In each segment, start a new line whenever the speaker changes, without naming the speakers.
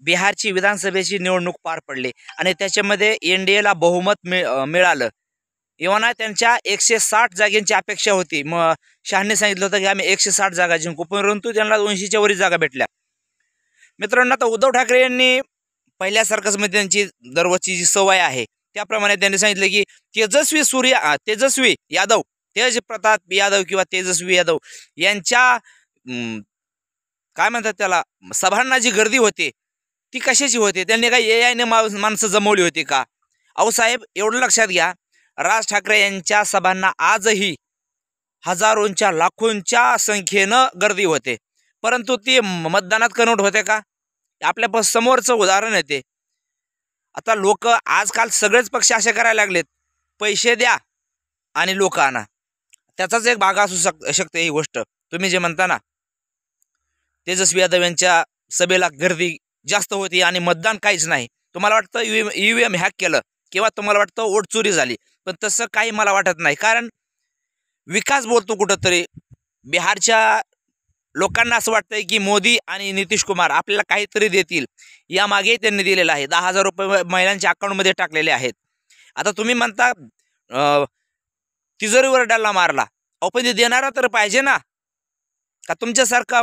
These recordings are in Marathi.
बिहारची विधानसभेची निवडणूक पार पडली आणि त्याच्यामध्ये एनडीएला बहुमत मिळालं. एव्हा त्यांच्या 160 जागांची अपेक्षा होती. मग शहाने सांगितलं होतं की आम्ही 160 जागा जिंकू, परंतु त्यांना 200च्या वरील जागा भेटल्या. मित्रांनो, आता उद्धव ठाकरे यांनी पहिल्या सर्कसमध्ये त्यांची दरवर्षी जी सवय आहे त्याप्रमाणे त्यांनी सांगितलं की तेजस्वी यादव, तेज प्रताप यादव किंवा तेजस्वी यादव यांच्या काय म्हणतात त्याला सभांना जी गर्दी होते ती कशाची होते? त्यांनी काही AI ने माणसं जमवली होती का? अहो साहेब, एवढं लक्षात घ्या, राज ठाकरे यांच्या सभांना आजही हजारोंच्या लाखोंच्या संख्येनं गर्दी होते, परंतु ती मतदानात कन्वर्ट होते का? आपल्या समोरचं उदाहरण आहे ते. आता लोक आजकाल सगळेच पक्ष असे करायला लागलेत, पैसे द्या आणि लोक आणा. त्याचाच एक भाग असू शकते ही गोष्ट. तुम्ही जे म्हणता ना, तेजस्वी यादव यांच्या सभेला गर्दी जास्त होती आणि मतदान काहीच नाही. तुम्हाला वाटतं EVM हॅक केलं किंवा तुम्हाला वाटतं वोट चोरी झाली, पण तसं काही मला वाटत नाही. कारण विकास बोलतो कुठंतरी. बिहारच्या लोकांना असं वाटतंय की मोदी आणि नितीश कुमार आपल्याला काहीतरी देतील, यामागे त्यांनी दिलेलं आहे. 10,000 रुपये महिलांच्या अकाउंटमध्ये टाकलेले आहेत. आता तुम्ही म्हणता तिजोरीवर डल्ला मारला, अहो पण ते देणारा तर पाहिजे ना. का तुमच्यासारखा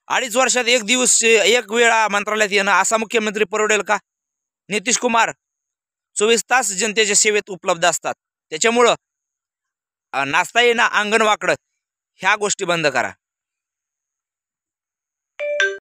2.5 वर्षात एक वेळा मंत्रालयात येणं असा मुख्यमंत्री परवडेल का? नितीश कुमार 24 तास जनतेच्या सेवेत उपलब्ध असतात. त्याच्यामुळं नाचता येणं अंगण वाकडं ह्या गोष्टी बंद करा.